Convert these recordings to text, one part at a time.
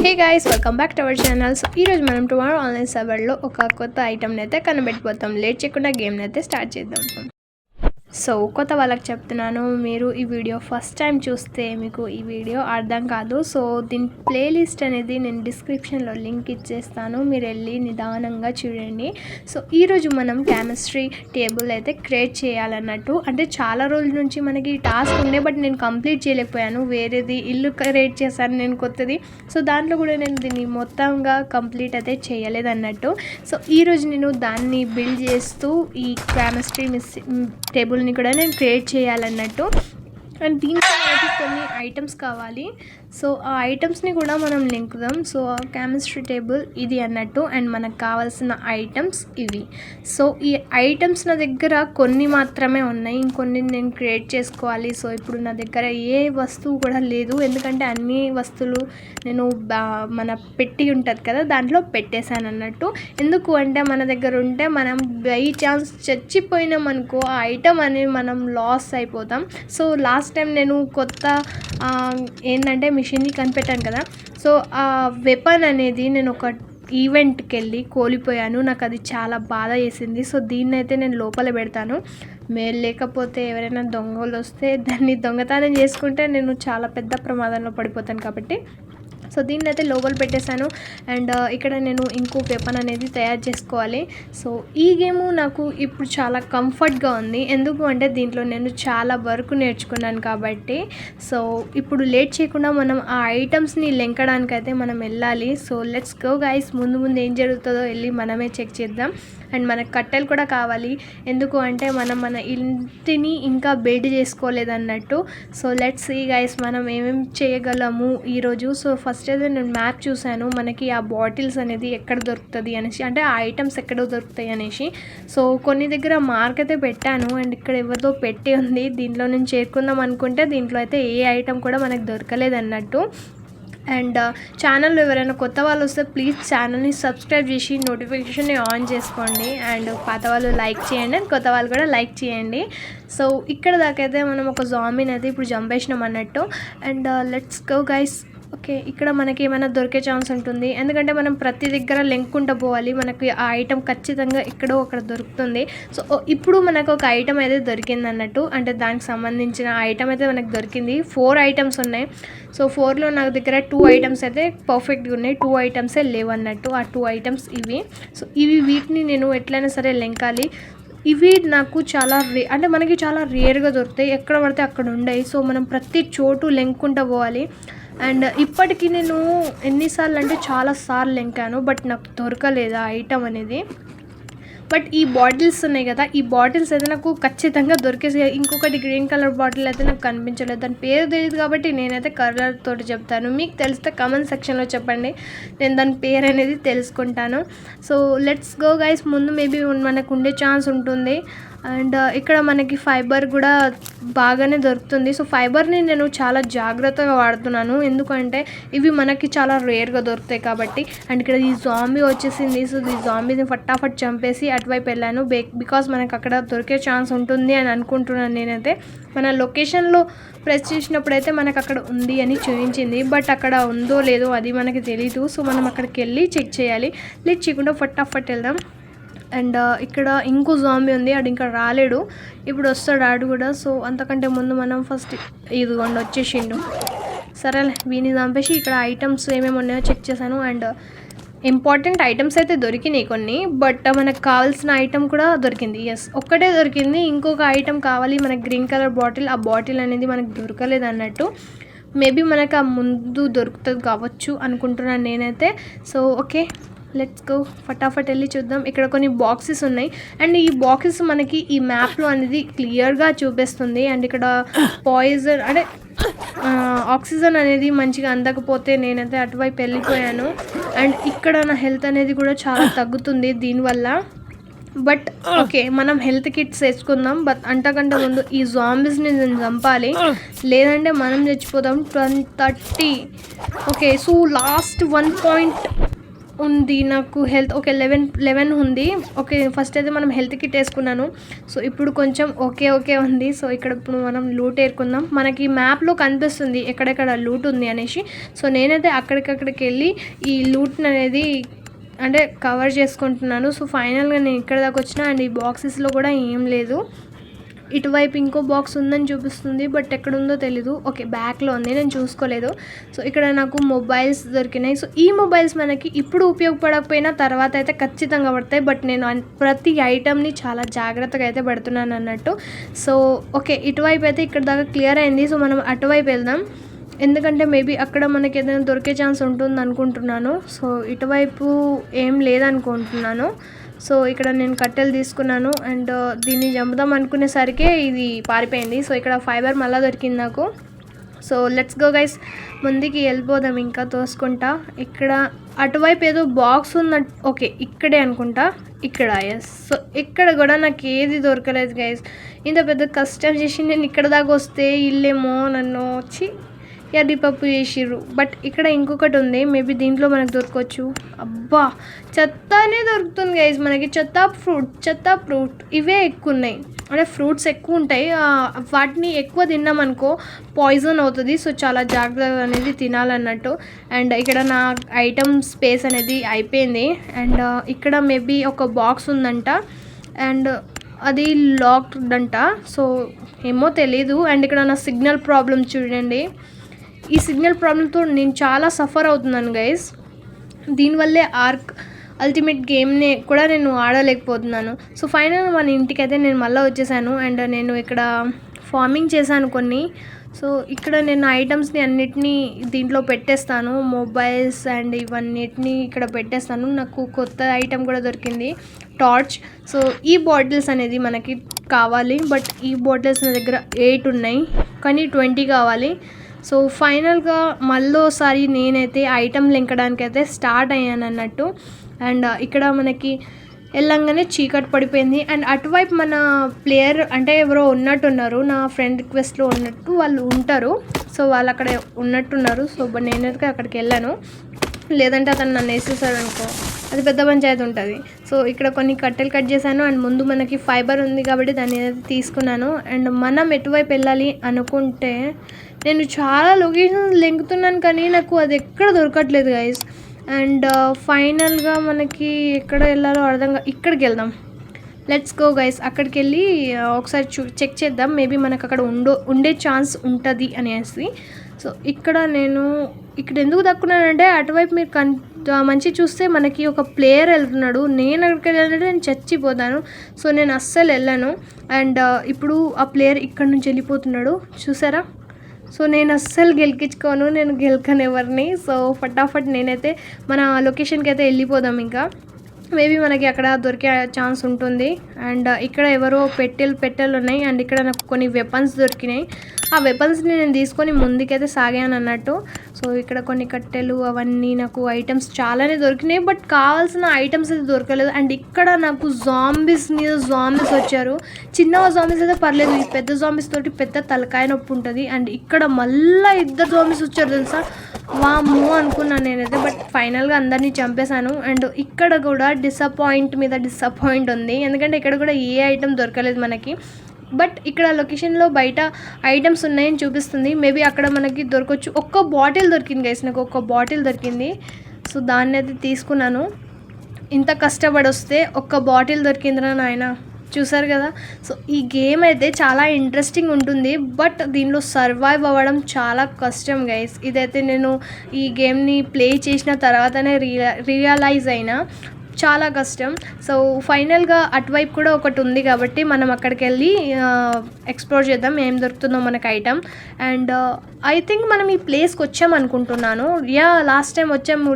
Hey guys, welcome back to our channel. So ఈరోజు మనం tomorrow online సర్వర్లో ఒక కొత్త ఐటమ్ని అయితే కనిపెట్టిపోతాం. లేట్ చేయకుండా గేమ్ని అయితే స్టార్ట్ చేద్దాం. సో కొత్త వాళ్ళకి చెప్తున్నాను, మీరు ఈ వీడియో ఫస్ట్ టైం చూస్తే మీకు ఈ వీడియో అర్థం కాదు. సో దీని ప్లేలిస్ట్ అనేది నేను డిస్క్రిప్షన్లో లింక్ ఇచ్చేస్తాను, మీరు వెళ్ళి నిదానంగా చూడండి. సో ఈరోజు మనం కెమిస్ట్రీ టేబుల్ అయితే క్రియేట్ చేయాలన్నట్టు. అంటే చాలా రోజుల నుంచి మనకి టాస్క్ ఉండే, బట్ నేను కంప్లీట్ చేయలేకపోయాను. వేరేది ఇల్లు క్రియేట్ చేశాను నేను కొత్తది. సో దాంట్లో కూడా నేను దీన్ని మొత్తంగా కంప్లీట్ అయితే చేయలేదన్నట్టు. సో ఈరోజు నేను దాన్ని బిల్డ్ చేస్తూ ఈ కెమిస్ట్రీ టేబుల్ కూడా నేను క్రియేట్ చేయాలన్నట్టు. అండ్ దీంట్లో మనకి కొన్ని ఐటమ్స్ కావాలి. సో ఆ ఐటమ్స్ని కూడా మనం లింకుదాం. సో కెమిస్ట్రీ టేబుల్ ఇది అన్నట్టు, అండ్ మనకు కావాల్సిన ఐటమ్స్ ఇవి. సో ఈ ఐటమ్స్ నా దగ్గర కొన్ని మాత్రమే ఉన్నాయి, ఇంకొన్ని నేను క్రియేట్ చేసుకోవాలి. సో ఇప్పుడు నా దగ్గర ఏ వస్తువు కూడా లేదు, ఎందుకంటే అన్ని వస్తువులు నేను మన పెట్టి ఉంటుంది కదా దాంట్లో పెట్టేశాను అన్నట్టు. ఎందుకు అంటే మన దగ్గర ఉంటే మనం బై ఛాన్స్ చచ్చిపోయినాం అనుకో, ఆ ఐటమ్ అనేది మనం లాస్ అయిపోతాం. సో లాస్ట్ టైం నేను కొత్త ఏంటంటే మిషన్ని కనిపెట్టాను కదా. సో ఆ వెపన్ అనేది నేను ఒక ఈవెంట్కి వెళ్ళి కోల్పోయాను. నాకు అది చాలా బాధ చేసింది. సో దీన్ని అయితే నేను లోపల పెడతాను. మీరు లేకపోతే ఎవరైనా దొంగలు వస్తే దాన్ని దొంగతనం చేసుకుంటే నేను చాలా పెద్ద ప్రమాదంలో పడిపోతాను కాబట్టి సో దీన్ని అయితే లోపల పెట్టేశాను. అండ్ ఇక్కడ నేను ఇంకో వెపన్ అనేది తయారు చేసుకోవాలి. సో ఈ గేము నాకు ఇప్పుడు చాలా కంఫర్ట్గా ఉంది, ఎందుకు అంటే దీంట్లో నేను చాలా వరకు నేర్చుకున్నాను కాబట్టి. సో ఇప్పుడు లేట్ చేయకుండా మనం ఆ ఐటమ్స్ని లెంకడానికి అయితే మనం వెళ్ళాలి. So let's go guys. ముందు ఏం జరుగుతుందో వెళ్ళి మనమే చెక్ చేద్దాం. అండ్ మనకు కట్టెలు కూడా కావాలి, ఎందుకు అంటే మనం మన ఇంటిని ఇంకా బిల్డ్ చేసుకోలేదన్నట్టు. సో లెట్స్ సీ గైస్ మనం ఏమేమి చేయగలము ఈరోజు. సో ఫస్ట్ అయితే నేను మ్యాప్ చూశాను, మనకి ఆ బాటిల్స్ అనేది ఎక్కడ దొరుకుతుంది అనేసి, అంటే ఆ ఐటమ్స్ ఎక్కడ దొరుకుతాయి అనేసి. సో కొన్ని దగ్గర మార్క్ అయితే పెట్టాను, అండ్ ఇక్కడ ఎవరిదో పెట్టి ఉంది. దీంట్లో నేను చేరుకుందాం అనుకుంటే దీంట్లో అయితే ఏ ఐటమ్ కూడా మనకు దొరకలేదు అన్నట్టు. అండ్ ఛానల్లో ఎవరైనా కొత్త వాళ్ళు వస్తే ప్లీజ్ ఛానల్ని సబ్స్క్రైబ్ చేసి నోటిఫికేషన్ని ఆన్ చేసుకోండి. అండ్ పాత వాళ్ళు లైక్ చేయండి, అండ్ కొత్త వాళ్ళు కూడా లైక్ చేయండి. సో ఇక్కడ దాకైతే మనం ఒక జాంబీని అయితే ఇప్పుడు చంపేసినాం అన్నట్టు. And let's go guys. Okay, ఇక్కడ మనకి ఏమైనా దొరికే ఛాన్స్ ఉంటుంది, ఎందుకంటే మనం ప్రతి దగ్గర లెంక్కుంటూ పోవాలి. మనకి ఆ ఐటమ్ ఖచ్చితంగా ఎక్కడో అక్కడ దొరుకుతుంది. సో ఇప్పుడు మనకు ఒక ఐటమ్ అయితే దొరికింది అన్నట్టు, అంటే దానికి సంబంధించిన ఐటమ్ అయితే మనకు దొరికింది. 4 ఐటమ్స్ ఉన్నాయి. సో 4లో నాకు దగ్గర 2 ఐటమ్స్ అయితే పర్ఫెక్ట్గా ఉన్నాయి, 2 ఐటమ్సే లేవు అన్నట్టు. ఆ 2 ఐటమ్స్ ఇవి. సో వీటిని నేను ఎట్లయినా సరే లెంకాలి. ఇవి నాకు చాలా అంటే మనకి చాలా రేర్గా దొరుకుతాయి, ఎక్కడ పడితే అక్కడ ఉండవు. సో మనం ప్రతి చోటు లెంక్కుంటూ పోవాలి. అండ్ ఇప్పటికీ నేను ఎన్నిసార్లు అంటే చాలాసార్లు లెంకాను, బట్ నాకు దొరకలేదు ఆ ఐటమ్ అనేది. బట్ ఈ బాటిల్స్ ఉన్నాయి కదా, ఈ బాటిల్స్ అయితే నాకు ఖచ్చితంగా దొరికేసి. ఇంకొకటి గ్రీన్ కలర్ బాటిల్ అయితే నాకు కనిపించలేదు, దాని పేరు తెలియదు కాబట్టి నేనైతే కలర్ తోటి చెప్తాను. మీకు తెలిస్తే కామెంట్ సెక్షన్లో చెప్పండి, నేను దాని పేరు అనేది తెలుసుకుంటాను. So let's go guys. ముందు మేబీ మనకు ఉండే ఛాన్స్ ఉంటుంది. అండ్ ఇక్కడ మనకి ఫైబర్ కూడా బాగానే దొరుకుతుంది. సో ఫైబర్ని నేను చాలా జాగ్రత్తగా వాడుతున్నాను, ఎందుకంటే ఇవి మనకి చాలా రేర్గా దొరుకుతాయి కాబట్టి. అండ్ ఇక్కడ ఈ జాంబీ వచ్చేసింది. సో ఈ జాంబీని ఫటాఫట్ చంపేసి అటువైపు వెళ్ళాను, బికాస్ మనకు అక్కడ దొరికే ఛాన్స్ ఉంటుంది అని అనుకుంటున్నాను నేనైతే. మన లొకేషన్లో ప్రెస్ చేసినప్పుడు అయితే మనకు అక్కడ ఉంది అని చూపించింది, బట్ అక్కడ ఉందో లేదో అది మనకి తెలీదు. సో మనం అక్కడికి వెళ్ళి చెక్ చేయాలి. లేట్ చేయకుండా ఫటాఫట్ వెళ్దాం. అండ్ ఇక్కడ ఇంకో జాంబీ ఉంది, ఆడు ఇంకా రాలేడు, ఇప్పుడు వస్తాడు ఆడు కూడా. సో అంతకంటే ముందు మనం ఫస్ట్ ఇదిగోండి వచ్చేసిండు. సరేలే, వీని చంపేసి ఇక్కడ ఐటమ్స్ ఏమేమి ఉన్నాయో చెక్ చేశాను. అండ్ ఇంపార్టెంట్ ఐటమ్స్ అయితే దొరికినాయి కొన్ని, బట్ మనకు కావాల్సిన ఐటమ్ కూడా దొరికింది. ఎస్, ఒక్కటే దొరికింది, ఇంకొక ఐటమ్ కావాలి మనకు. గ్రీన్ కలర్ బాటిల్, ఆ బాటిల్ అనేది మనకు దొరకలేదు అన్నట్టు. మేబీ మనకు ఆ ముందు దొరుకుతుంది కావచ్చు అనుకుంటున్నాను నేనైతే. So okay, let's go. ఫటాఫట్ వెళ్ళి చూద్దాం. ఇక్కడ కొన్ని బాక్సెస్ ఉన్నాయి, అండ్ ఈ బాక్సెస్ మనకి ఈ మ్యాప్లో అనేది క్లియర్గా చూపిస్తుంది. అండ్ ఇక్కడ పాయిజన్ అంటే ఆక్సిజన్ అనేది మంచిగా అందకపోతే నేనైతే అటువైపు వెళ్ళిపోయాను. అండ్ ఇక్కడ నా హెల్త్ అనేది కూడా చాలా తగ్గుతుంది దీనివల్ల. బట్ ఓకే, మనం హెల్త్ కిట్స్ వేసుకుందాం. బట్ అంతకంటే ముందు ఈ జాంబీస్ని నేను చంపాలి, లేదంటే మనం చచ్చిపోతాం. 130. ఓకే, సో లాస్ట్ 1 ఉంది నాకు హెల్త్ ఓకే 11 ఉంది. ఓకే ఫస్ట్ అయితే మనం హెల్త్ కిట్ వేసుకున్నాను. సో ఇప్పుడు కొంచెం ఓకే ఉంది. సో ఇక్కడ ఇప్పుడు మనం లూట్ ఏరుకుందాం. మనకి మ్యాప్లో కనిపిస్తుంది ఎక్కడెక్కడ లూట్ ఉంది అనేసి. సో నేనైతే అక్కడికి వెళ్ళి ఈ లూట్ అనేది అంటే కవర్ చేసుకుంటున్నాను. సో ఫైనల్గా నేను ఇక్కడ దాకా వచ్చిన అండ్ ఈ బాక్సెస్లో కూడా ఏం లేదు. ఇటువైపు ఇంకో బాక్స్ ఉందని చూపిస్తుంది, బట్ ఎక్కడుందో తెలీదు. ఓకే బ్యాక్లో ఉంది, నేను చూసుకోలేదు. సో ఇక్కడ నాకు మొబైల్స్ దొరికినాయి. సో ఈ మొబైల్స్ మనకి ఇప్పుడు ఉపయోగపడకపోయినా తర్వాత అయితే ఖచ్చితంగా పడతాయి. బట్ నేను ప్రతి ఐటమ్ని చాలా జాగ్రత్తగా అయితే పెడుతున్నాను అన్నట్టు. సో ఓకే ఇటువైపు అయితే ఇక్కడ దాకా క్లియర్ అయింది. సో మనం అటువైపు వెళ్దాం, ఎందుకంటే మేబీ అక్కడ మనకి ఏదైనా దొరికే ఛాన్స్ ఉంటుంది అనుకుంటున్నాను. సో ఇటువైపు ఏం లేదనుకుంటున్నాను. సో ఇక్కడ నేను కట్టెలు తీసుకున్నాను అండ్ దీన్ని చంపుదాం అనుకునేసరికి ఇది పారిపోయింది. సో ఇక్కడ ఫైబర్ మళ్ళీ దొరికింది నాకు. సో లెట్స్ గో గైస్, ముందుకి వెళ్ళిపోదాం ఇంకా తోసుకుంటా. ఇక్కడ అటువైపు ఏదో బాక్స్ ఉన్నట్టు, ఓకే ఇక్కడే అనుకుంటా, ఇక్కడ ఎస్. సో ఇక్కడ కూడా నాకు ఏది దొరకలేదు గైస్. ఇంత పెద్ద కష్టం చేసి నేను ఇక్కడ దాకా వస్తే ఇల్లేమో నన్ను వచ్చి ఎర్రిపప్పు చేసిర్రు. బట్ ఇక్కడ ఇంకొకటి ఉంది, మేబీ దీంట్లో మనకు దొరకవచ్చు. అబ్బా చెత్తనే దొరుకుతుంది గైస్ మనకి, చెత్త ఫ్రూట్ ఇవే ఎక్కువ ఉన్నాయి. అంటే ఫ్రూట్స్ ఎక్కువ ఉంటాయి, వాటిని ఎక్కువ తిన్నామనుకో పాయిజన్ అవుతుంది. సో చాలా జాగ్రత్తగా అనేది తినాలన్నట్టు. అండ్ ఇక్కడ నా ఐటమ్ స్పేస్ అనేది అయిపోయింది. అండ్ ఇక్కడ మేబీ ఒక బాక్స్ ఉందంట అండ్ అది లాక్డ్ అంట. సో ఏమో తెలీదు. అండ్ ఇక్కడ నా సిగ్నల్ ప్రాబ్లం చూడండి, ఈ సిగ్నల్ ప్రాబ్లంతో నేను చాలా సఫర్ అవుతున్నాను గైస్. దీనివల్లే ఆర్క్ అల్టిమేట్ గేమ్ని కూడా నేను ఆడలేకపోతున్నాను. సో ఫైనల్ మన ఇంటికైతే నేను మళ్ళీ వచ్చేసాను. అండ్ నేను ఇక్కడ ఫార్మింగ్ చేశాను కొన్ని. సో ఇక్కడ నేను ఐటమ్స్ని అన్నిటినీ దీంట్లో పెట్టేస్తాను, మొబైల్స్ అండ్ ఇవన్నిటిని ఇక్కడ పెట్టేస్తాను. నాకు కొత్త ఐటమ్ కూడా దొరికింది, టార్చ్. సో ఈ బాటిల్స్ అనేది మనకి కావాలి, బట్ ఈ బాటిల్స్ నా దగ్గర 8 ఉన్నాయి కానీ 20 కావాలి. సో ఫైనల్గా మళ్ళీసారి నేనైతే ఐటమ్ లింకడానికి అయితే స్టార్ట్ అయ్యాను అన్నట్టు. అండ్ ఇక్కడ మనకి వెళ్ళంగానే చీకటి పడిపోయింది. అండ్ అటువైపు మన ప్లేయర్ అంటే ఎవరో ఉన్నట్టున్నారు, నా ఫ్రెండ్ రిక్వెస్ట్లో ఉన్నట్టు వాళ్ళు ఉంటారు. సో వాళ్ళు అక్కడ ఉన్నట్టున్నారు. సో నేనైతే అక్కడికి వెళ్ళాను, లేదంటే అతను నన్ను వేసేసాడు అనుకో, అది పెద్ద పంచాయతీ ఉంటుంది. సో ఇక్కడ కొన్ని కట్టెలు కట్ చేశాను అండ్ ముందు మనకి ఫైబర్ ఉంది కాబట్టి దాన్ని అయితే తీసుకున్నాను. అండ్ మనం ఎటువైపు వెళ్ళాలి అనుకుంటే నేను చాలా లొకేషన్స్ లెంగుతున్నాను కానీ నాకు అది ఎక్కడ దొరకట్లేదు గైస్. అండ్ ఫైనల్గా మనకి ఎక్కడ వెళ్ళాలో అర్థంగా, ఇక్కడికి వెళ్దాం. లెట్స్ గో గైస్, అక్కడికి వెళ్ళి ఒకసారి చెక్ చేద్దాం, మేబీ మనకు అక్కడ ఉండే ఛాన్స్ ఉంటుంది అనేసి. సో ఇక్కడ నేను ఇక్కడ ఎందుకు దక్కున్నానంటే అటువైపు మీరు మంచి చూస్తే మనకి ఒక ప్లేయర్ వెళ్తున్నాడు. నేను అక్కడికి వెళ్ళాలంటే నేను చచ్చిపోతాను. సో నేను అస్సలు వెళ్ళాను. అండ్ ఇప్పుడు ఆ ప్లేయర్ ఇక్కడ నుంచి వెళ్ళిపోతున్నాడు చూసారా. సో నేను అస్సలు గెలికించుకోను, నేను గెలకను ఎవరిని. సో ఫటాఫట్ నేనైతే మన లొకేషన్కి అయితే వెళ్ళిపోదాం. ఇంకా మేబీ మనకి అక్కడ దొరికే ఛాన్స్ ఉంటుంది. అండ్ ఇక్కడ ఎవరో పెట్టెలు ఉన్నాయి. అండ్ ఇక్కడ నాకు కొన్ని వెపన్స్ దొరికినాయి. ఆ వెపన్స్ని నేను తీసుకొని ముందుకైతే సాగాను అన్నట్టు. సో ఇక్కడ కొన్ని కట్టెలు అవన్నీ నాకు ఐటమ్స్ చాలానే దొరికినాయి, బట్ కావాల్సిన ఐటమ్స్ అయితే దొరకలేదు. అండ్ ఇక్కడ నాకు జాంబీస్ వచ్చారు. చిన్న జాంబీస్ అయితే పర్లేదు, ఈ పెద్ద జాంబీస్ తోటి పెద్ద తలకాయ నొప్పి ఉంటుంది. అండ్ ఇక్కడ మళ్ళీ 2 జాంబీస్ వచ్చారు తెలుసా, వామ్మో అనుకున్నాను నేనైతే. బట్ ఫైనల్గా అందరినీ చంపేశాను. అండ్ ఇక్కడ కూడా డిసప్పాయింట్ ఉంది, ఎందుకంటే ఇక్కడ కూడా ఏ ఐటమ్ దొరకలేదు మనకి. బట్ ఇక్కడ లొకేషన్లో బయట ఐటమ్స్ ఉన్నాయని చూపిస్తుంది, మేబీ అక్కడ మనకి దొరకవచ్చు. ఒక్క బాటిల్ దొరికింది గైస్, నాకు ఒక్క బాటిల్ దొరికింది. సో దాన్ని అయితే తీసుకున్నాను. ఇంత కష్టపడి వస్తే ఒక్క బాటిల్ దొరికిందిరా నాయన, చూసారు కదా. సో ఈ గేమ్ అయితే చాలా ఇంట్రెస్టింగ్ ఉంటుంది, బట్ దీనిలో సర్వైవ్ అవ్వడం చాలా కష్టం గైస్. ఇదైతే నేను ఈ గేమ్ని ప్లే చేసిన తర్వాతనే రియలైజ్ అయినా చాలా కష్టం. సో ఫైనల్గా అటువైపు కూడా ఒకటి ఉంది కాబట్టి మనం అక్కడికి వెళ్ళి ఎక్స్ప్లోర్ చేద్దాం ఏం దొరుకుతుందో మనకు ఐటమ్. అండ్ ఐ థింక్ మనం ఈ ప్లేస్కి వచ్చామనుకుంటున్నాను. లాస్ట్ టైం వచ్చాము,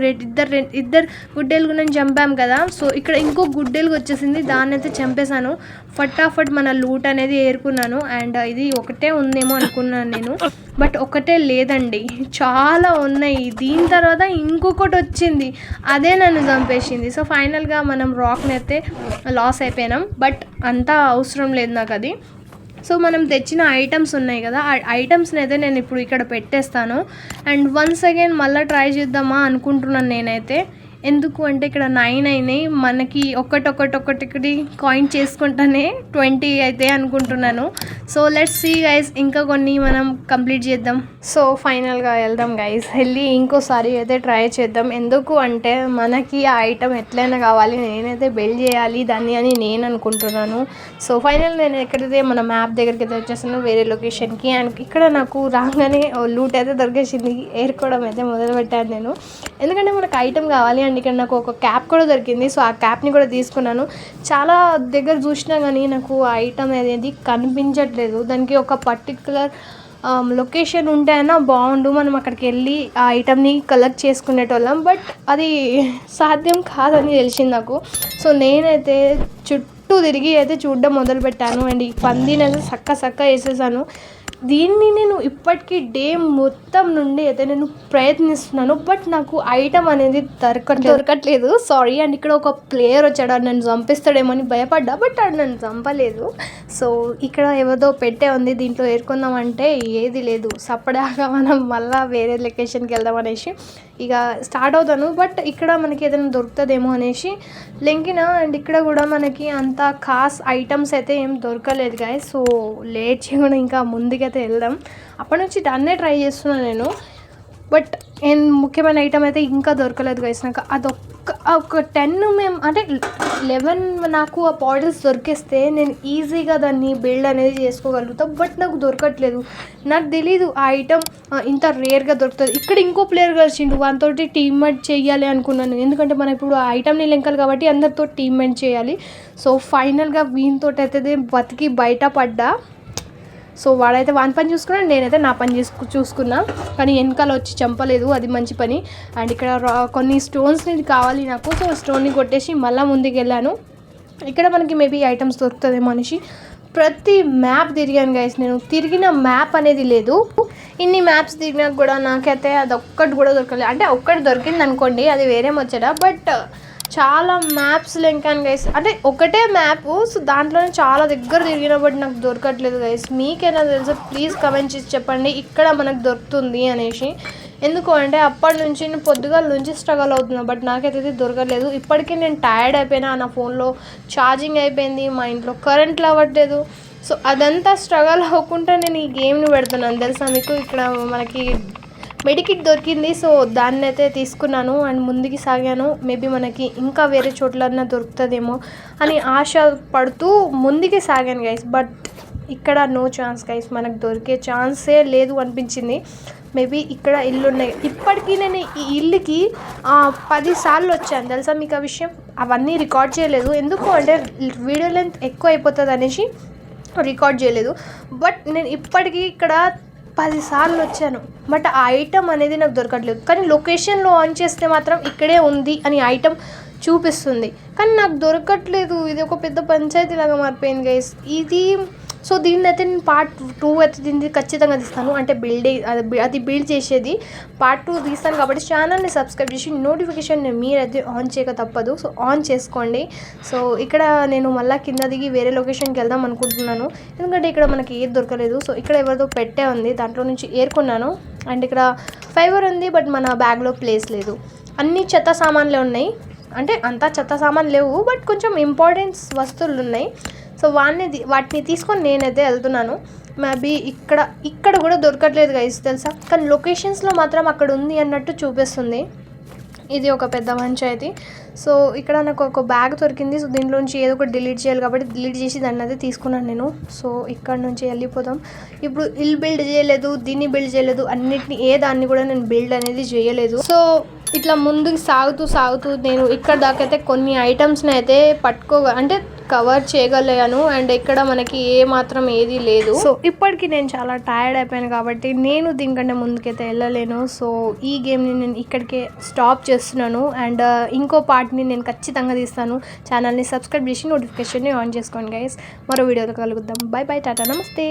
ఇద్దరు గుడ్డెలుగునని చంపాం కదా. సో ఇక్కడ ఇంకో గుడ్డెలుగు వచ్చేసింది, దాన్ని అయితే చంపేశాను. ఫటాఫట్ మన లూట్ అనేది ఏరుకున్నాను. అండ్ ఇది ఒకటే ఉందేమో అనుకున్నాను నేను, బట్ ఒకటే లేదండి, చాలా ఉన్నాయి. దీని తర్వాత ఇంకొకటి వచ్చింది, అదే నన్ను చంపేసింది. సో ఫైనల్గా మనం రాక్ని అయితే లాస్ అయిపోయినాం, బట్ అంతా అవసరం లేదు నాకు అది. సో మనం తెచ్చిన ఐటమ్స్ ఉన్నాయి కదా, ఆ ఐటమ్స్ని అయితే నేను ఇప్పుడు ఇక్కడ పెట్టేస్తాను. అండ్ వన్స్ అగైన్ మళ్ళీ ట్రై చేద్దామా అనుకుంటున్నాను నేనైతే, ఎందుకు అంటే ఇక్కడ 9 అయినాయి, మనకి ఒక్కటి కాయిన్ చేసుకుంటానే 20 అయితే అనుకుంటున్నాను. సో లెట్స్ సీ గైస్, ఇంకా కొన్ని మనం కంప్లీట్ చేద్దాం. సో ఫైనల్గా వెళ్దాం గైస్, వెళ్ళి ఇంకోసారి అయితే ట్రై చేద్దాం. ఎందుకు అంటే మనకి ఆ ఐటమ్ ఎట్లయినా కావాలి, నేనైతే బిల్డ్ చేయాలి దాన్ని అని నేను అనుకుంటున్నాను. సో ఫైనల్ నేను ఎక్కడైతే మన మ్యాప్ దగ్గరికి అయితే వచ్చేసాను, వేరే లొకేషన్కి. అండ్ ఇక్కడ నాకు రాగానే లూట్ అయితే దొరికేసింది, ఏరుకోవడం అయితే మొదలుపెట్టాను నేను. ఎందుకంటే మనకు ఐటమ్ కావాలి. అండ్ ఇక్కడ నాకు ఒక క్యాప్ కూడా దొరికింది, సో ఆ క్యాప్ని కూడా తీసుకున్నాను. చాలా దగ్గర చూసినా కానీ నాకు ఆ ఐటమ్ అనేది కనిపించట్లేదు. దానికి ఒక పర్టికులర్ లొకేషన్ ఉంటే అయినా బాగుండు, మనం అక్కడికి వెళ్ళి ఆ ఐటమ్ని కలెక్ట్ చేసుకునేటోళ్ళం. బట్ అది సాధ్యం కాదని తెలిసింది నాకు. సో నేనైతే చుట్టూ తిరిగి అయితే చూడడం మొదలుపెట్టాను. అండ్ ఈ పందిని అయితే సక్క వేసేసాను. దీన్ని నేను ఇప్పటికీ డే మొత్తం నుండి అయితే నేను ప్రయత్నిస్తున్నాను, బట్ నాకు ఐటమ్ అనేది దొరకట్లేదు. సారీ. అండ్ ఇక్కడ ఒక ప్లేయర్ వచ్చాడు, అది నన్ను చంపిస్తాడేమో అని భయపడ్డా, బట్ అది నన్ను చంపలేదు. సో ఇక్కడ ఏదో పెట్టే ఉంది, దీంట్లో ఏరుకుందామంటే ఏది లేదు. సపడాగా మనం మళ్ళీ వేరే లొకేషన్కి వెళ్దాం అనేసి ఇక స్టార్ట్ అవుతాను. బట్ ఇక్కడ మనకి ఏదైనా దొరుకుతుందేమో అనేసి లెంకిన. అండ్ ఇక్కడ కూడా మనకి అంత ఖాస్ ఐటమ్స్ అయితే ఏం దొరకలేదు గాయస్. సో లేట్ చేయకుండా ఇంకా ముందుకైతే వెళ్దాం. అప్పటి నుంచి దాన్నే ట్రై చేస్తున్నాను నేను, బట్ ముఖ్యమైన ఐటమ్ అయితే ఇంకా దొరకలేదు గైస్. నాకు ఒక 10 మేము అంటే 11 నాకు ఆ బాటిల్స్ దొరికేస్తే నేను ఈజీగా దాన్ని బిల్డ్ అనేది చేసుకోగలుగుతాం. బట్ నాకు దొరకట్లేదు. నాకు తెలీదు ఆ ఐటమ్ ఇంత రేర్గా దొరుకుతుంది. ఇక్కడ ఇంకో ప్లేయర్ కలిసిండు, వానితోటి టీమ్మేట్ చేయాలి అనుకున్నాను. ఎందుకంటే మనం ఇప్పుడు ఆ ఐటమ్ని లెంకాలి కాబట్టి అందరితో టీమ్మేట్ చేయాలి. సో ఫైనల్గా వీనితో అయితే బతికి బయటపడ్డా. సో వాడైతే వాని పని చూసుకున్నాడు, నేనైతే నా పని చూసుకున్నా. కానీ వెనకాల వచ్చి చంపలేదు, అది మంచి పని. అండ్ ఇక్కడ కొన్ని స్టోన్స్ని కావాలి నాకు. సో స్టోన్ని కొట్టేసి మళ్ళీ ముందుకు వెళ్ళాను. ఇక్కడ మనకి మేబీ ఐటమ్స్ దొరుకుతుందేమో అనేసి ప్రతి మ్యాప్ తిరిగాను గైస్. నేను తిరిగిన మ్యాప్ అనేది లేదు. ఇన్ని మ్యాప్స్ తిరిగినా కూడా నాకైతే అది ఒక్కటి కూడా దొరకలేదు. అంటే ఒక్కటి దొరికింది అనుకోండి, అది వేరే ముచ్చట. బట్ చాలా మ్యాప్స్ లెంకాను గైస్, అంటే ఒకటే మ్యాప్. సో దాంట్లోనే చాలా దగ్గర తిరిగిన, బట్ నాకు దొరకట్లేదు గైస్. మీకేనా తెలుసా? ప్లీజ్ కమెంట్ చేసి చెప్పండి ఇక్కడ మనకు దొరుకుతుంది అనేసి. ఎందుకు అంటే అప్పటి నుంచి నేను పొద్దుగాల నుంచి స్ట్రగల్ అవుతున్నా, బట్ నాకైతే దొరకలేదు. ఇప్పటికీ నేను టైర్డ్ అయిపోయినా, నా ఫోన్లో ఛార్జింగ్ అయిపోయింది, మా ఇంట్లో కరెంట్లు అవ్వట్లేదు. సో అదంతా స్ట్రగల్ అవ్వకుండా నేను ఈ గేమ్ని పెడుతున్నాను తెలుసా మీకు. ఇక్కడ మనకి మెడికిట్ దొరికింది, సో దాన్ని అయితే తీసుకున్నాను అండ్ ముందుకు సాగాను. మేబీ మనకి ఇంకా వేరే చోట్లన్నా దొరుకుతుందేమో అని ఆశ పడుతూ ముందుకి సాగాను గైస్. బట్ ఇక్కడ నో ఛాన్స్ గైస్, మనకు దొరికే ఛాన్సే లేదు అనిపించింది. మేబీ ఇక్కడ ఇల్లు ఉన్నాయి. ఇప్పటికీ నేను ఈ ఇల్లుకి 10 సార్లు వచ్చాను తెలుసా మీకు ఆ విషయం. అవన్నీ రికార్డ్ చేయలేదు, ఎందుకు అంటే వీడియో లెంత్ ఎక్కువ అయిపోతుంది అనేసి రికార్డ్ చేయలేదు. బట్ నేను ఇప్పటికీ ఇక్కడ 10 సార్లు వచ్చాను, బట్ ఆ ఐటమ్ అనేది నాకు దొరకట్లేదు. కానీ లొకేషన్లో ఆన్ చేస్తే మాత్రం ఇక్కడే ఉంది అని ఐటమ్ చూపిస్తుంది, కానీ నాకు దొరకట్లేదు. ఇది ఒక పెద్ద పంచాయతీ లాగా మారిపోయింది గైస్ ఇది. సో దీన్ని అయితే నేను పార్ట్ 2 అయితే దీన్ని ఖచ్చితంగా తీస్తాను. అంటే అది బిల్డ్ చేసేది పార్ట్ 2 తీస్తాను. కాబట్టి ఛానల్ని సబ్స్క్రైబ్ చేసి నోటిఫికేషన్ మీరైతే ఆన్ చేయక తప్పదు. సో ఆన్ చేసుకోండి. సో ఇక్కడ నేను మళ్ళీ కింద దిగి వేరే లొకేషన్కి వెళ్దాం అనుకుంటున్నాను, ఎందుకంటే ఇక్కడ మనకి ఏది దొరకలేదు. సో ఇక్కడ ఎవరిదో పెట్టే ఉంది, దాంట్లో నుంచి ఏరుకున్నాను. అండ్ ఇక్కడ ఫైబర్ ఉంది, బట్ మన బ్యాగ్లో ప్లేస్ లేదు. అన్ని చెత్త సామాన్లే ఉన్నాయి, అంటే అంతా చెత్త సామాన్లు లేవు, బట్ కొంచెం ఇంపార్టెన్స్ వస్తువులు ఉన్నాయి. సో వాటిని తీసుకొని నేనైతే వెళ్తున్నాను. మేబీ ఇక్కడ కూడా దొరకట్లేదు గైస్ తెలుసా, కానీ లొకేషన్స్లో మాత్రం అక్కడ ఉంది అన్నట్టు చూపిస్తుంది. ఇది ఒక పెద్ద పంచాయతీ. సో ఇక్కడ నాకు ఒక బ్యాగ్ దొరికింది. సో దీంట్లోంచి ఏదో ఒకటి డిలీట్ చేయాలి కాబట్టి డిలీట్ చేసి దాన్ని అయితే తీసుకున్నాను నేను. సో ఇక్కడ నుంచి వెళ్ళిపోదాం. ఇప్పుడు ఇల్లు బిల్డ్ చేయలేదు, దీన్ని బిల్డ్ చేయలేదు, అన్నిటిని దాన్ని కూడా నేను బిల్డ్ అనేది చేయలేదు. సో ఇట్లా ముందుకు సాగుతూ నేను ఇక్కడ దాకైతే కొన్ని ఐటమ్స్ని అయితే అంటే కవర్ చేయగలిగాను. అండ్ ఇక్కడ మనకి మాత్రం ఏది లేదు. సో ఇప్పటికీ నేను చాలా టైర్డ్ అయిపోయాను కాబట్టి నేను దీనికంటే ముందుకైతే వెళ్ళలేను. సో ఈ గేమ్ని నేను ఇక్కడికే స్టాప్ చేస్తున్నాను. అండ్ ఇంకో పార్ట్ని నేను ఖచ్చితంగా తీస్తాను. ఛానల్ని సబ్స్క్రైబ్ చేసి నోటిఫికేషన్ని ఆన్ చేసుకోండి గైస్. మరో వీడియోతో కలుగుద్దాం. బై బై, టాటా, నమస్తే.